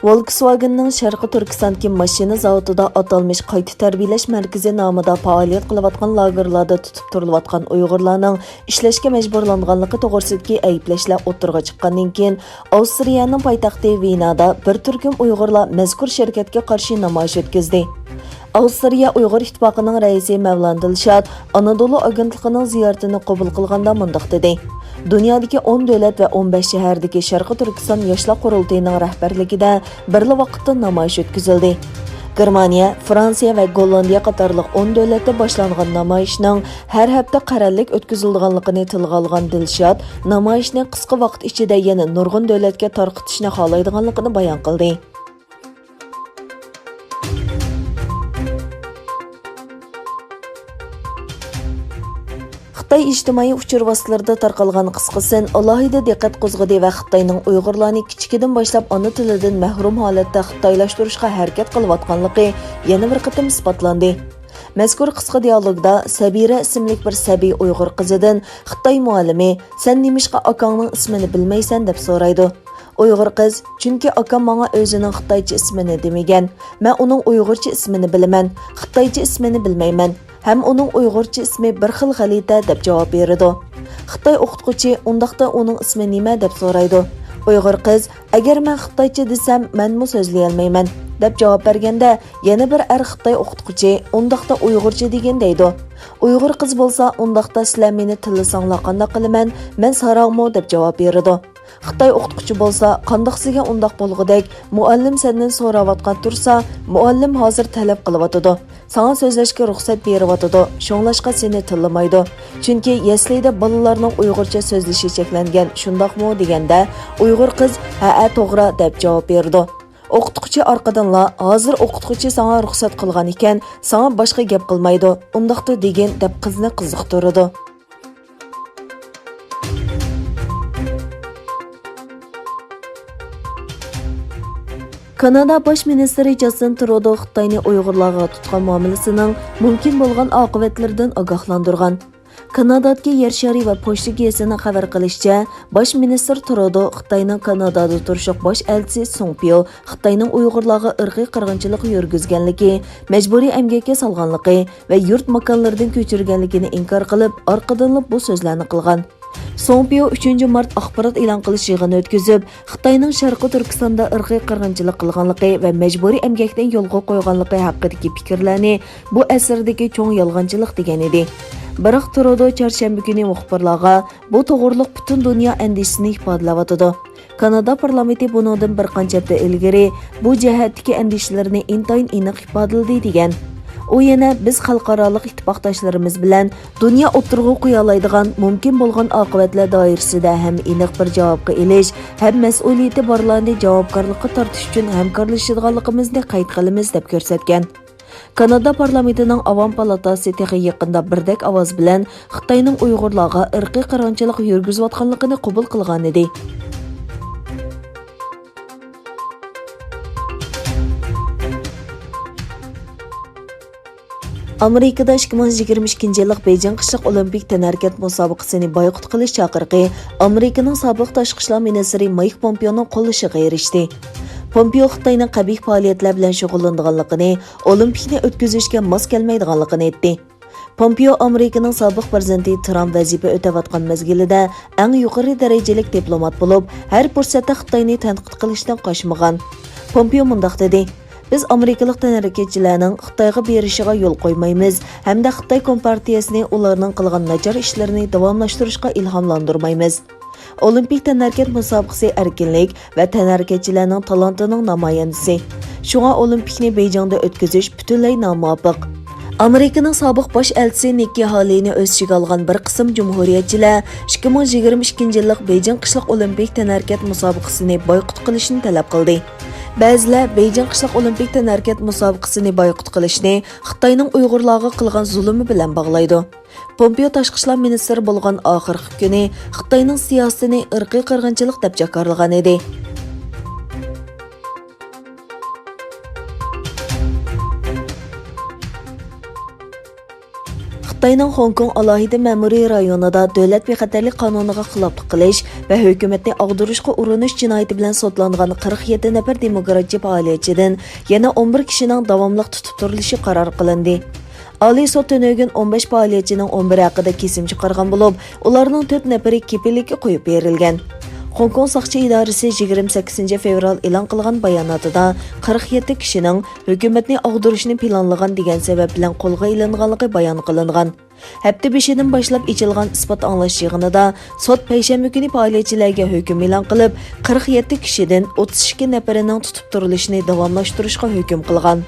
ۋولكىسۋاگېننىڭ شەرقى تۈركىستاندىكى ماشىنا زاۋۇتىدا ئاتالمىش قايتا تەربىيەلەش مەركىزى نامىدا پائالىيەت قىلىۋاتقان لاگېرلاردا تۇتۇپ تۇرۇلۇۋاتقان ئۇيغۇرلارنىڭ ئىشلەشكە مەجبۇرلانغانلىقى توغرىسىدىكى ئەيىبلەشلەر ئوتتۇرىغا چىققاندىن كېيىن ئاۋسترىيەنىڭ پايتەختى ۋېنادا bir turkum ئۇيغۇرلار مەزكۇر شىركەتكە قارشى نامايىش ئۆتكۈزدى. ئاۋسترىيە ئۇيغۇر ئىتتىپاقىنىڭ رەئىسى مەۋلان دىلشاد ئانادولۇ ئاگېنتلىقىنىڭ زىيارىتىنى قوبۇل قىلغاندا مۇنداق dedi. Dünyadaki 10 dövlət və 15 şəhərdəki Şərqi Türkistan Yaşlar Qurultayının rəhbərligində birli vaqtda namayiş ötküzüldü. Germaniya, Fransiya və Gollandiya qatarlıq 10 dövlətdə başlanğan namayişning hər həftə qararlıq ötküzüldüganlığını tilgə alğan Dilshad, namayişni qısqa vaqt içində yana nurg'un dövlətə tarqıtishni xohlaydiganligini bayon qildi. Xitay ijtimoiy uchur vositalarida tarqalgan qisqasin alohida diqqat qo'zg'adi va Xitoyning Uyg'urlarni kichikidan boshlab ona tilidan mahrum holatda xitoylashtirishga harakat qilayotganligi yana bir qatim isbotlandi. Mazkur qisqa dialogda Sabira ismli bir sabiy Uyg'ur qizidan Xitoy muallimi "Sen nimishqa akangning ismini bilmaysan?" deb so'raydi. Uyg'ur qiz, chunki akam menga o'zining xitoycha ismini demagan. Men uning uyg'urcha ismini bilaman, xitoycha ismini bilmayman. Hem onun Uyg'urcha ismi bir xil g'alita deb javob berdi. Xitoy o'qituvchi undaqda uning ismi nima deb so'raydi. Uyg'ur qiz, agar men xitoycha desam, menmi so'zlay olmayman deb javob berganda, yana bir Xitoy o'qituvchi undaqda Uyg'urcha degan deydi. Uyg'ur qiz bo'lsa, undaqda sizlar meni tillasanglar qanday qilaman, men sarangmo deb javob berdi. Xitoy o'qituvchi bo'lsa, qandoq sizga undaq bo'lg'idek, muallim sendan so'rayotgan tursa, muallim hozir talab qilyotidi. Sana so'zlashga ruxsat beryotidi. Shunglashqa seni tillamaydi. Chunki yaslida bolalarning Uyg'urcha so'zlashi cheklangan, shundaqmi deganda, Uyg'ur qiz "Ha, to'g'ri" deb javob berdi. O'qituvchi orqadanla hozir o'qituvchi sana ruxsat qilgan ekan, sana boshqa gap qilmaydi. Undaqda degan deb qizni qiziqtirdi. Kanada baş ministiri Justin Trudeau Xitayni Uyg'urlarga tutqan mۇئامىلىسىنىڭ mumkin bo'lgan oqivatlaridan ogohlandurgan. Kanadadagi yer shari va pochta gazetining xabar qilishicha, baş ministr Trudeau Xitayning Kanadada turishliq bosh elchisi Pompېيو Xitayning Uyg'urlarga irqiy qirg'inchilik yurgizganligi, majburiy emgakka solganligi va yurt makonlaridan ko'chirganligini inkor qilib, orqadan bu so'zlarni qilgan. Pompېيو 3 mart axborot e'lon qilish yig'ini o'tkazib, Xitoyning Sharqi Turkistonda irqiy qirg'inchilik qilganligi va majburiy emgakdan yo'lga qo'yganligi haqidagi fikrlarni bu asrdagi cho'ng yolg'onchilik degan edi. Biroq Trudeau chorshanba kuni muxbirlarga bu to'g'riliq butun dunyo andishini ifodalayotdi. Kanada parlamenti bundan bir qancha hafta ilgari bu jihatdagi andishlarini intayin aniq ifodaladi degan. U yana biz xalqarалық ittifoqdoshlarimiz bilan dunyo o'tirg'i qo'ya oladigan mumkin bo'lgan oqibatlar doirasida ham aniq bir javobga elish, ham mas'uliyati borlarni javobgarlikka tortish uchun hamkorlashadiganligimizni qayd qilamiz deb ko'rsatgan. Kanada parlamentining Avam palatasi texi yaqinda birdek ovoz bilan Xitoyning Uyg'urlarga irqiy qirg'inchilik yurgizayotganligini qabul qilgan edi. Amerikada 2022 yillik Beyjing qishliq ئولىمپىك تەنھەرىكەت musobaqasini boykot qilish chaqiriqi Amerikaning sobiq tashqi ishlar ministri پومپېيونىڭ qo'llashiga erishdi. Pompeo Xitoyning qabih faoliyatlar bilan shug'ullanganligini, ئولىمپىكنى o'tkazishga mos kelmaydiganligini aytdi. Pompېيو Amerikaning sobiq prezidenti Trump vazifa o'tayotgan mezgilida eng yuqori darajalik diplomat bo'lib, har fursatda Xitoyni tanqid qilishdan qochmagan. Pompېيو mundaq dedi: Biz Amerikalik tənərəkətçilərinin Xitayğa berişiga yo'l qo'ymaymiz, hamda Xitoy kompartiyasini ularning qilgan nachar ishlarini davomlashtirishga ilhomlantirmaymiz. Olimpik tənərəkət musobaqasi erkinlik va tənərəkətçilərning talantining namoyandasi. Shunga Olimpikni Beyjingda o'tkazish butunlay nomuvofiq. Amerikaning sobiq bosh elchisi Nikki Haleyni o'z ichiga olgan bir qism jumhuriyatchilar 2022 yillik Beyjing qishliq Olimpik tənərəkət musobaqasini boykot qilishni talab qildi. Ba'zilar Beyjing qishliq Olimpik tənərəkət musobaqasini boykot qilishni Xitoyning Uyg'urlarga qilgan zulmi bilan bog'laydi. Pompېيو tashqi ishlar ministri bo'lgan oxirgi kuni Xitoyning siyosatini irqiy qirg'inchilik deb jakarlagan edi. Xitayning خوڭكوڭ alohida ma'muriy rayonida davlat bexatarlik qonuniga xiloflik qilish va hukumatni ag'dirishga urinish jinoyati bilan sotlangan 47 nafar demokratchi faoliyatchidan yana 11 kishining davomliq tutib turishi qaror qilindi. Oliy sud tönögün 15 faoliyatchining 11 haqida kesim chiqargan bo'lib, ularning 4 nafari kepillikka qo'yib berilgan. خوڭكوڭ ساقچى ئىدارىسى 28 fevral e'lon qilgan bayonotida 47 kishining hukumatni ag'dirishni planlagan degan sabab bilan qo'lga ilinganligi bayon qilingan. Hafta beshidan boshlab ichilgan isbot anglash yig'inida sud payshanba kuni faoliyatchilarga hukm e'lon qilib, 47 kishidan 32 nafarining tutib turilishini davomlashtirishga hukm qilgan.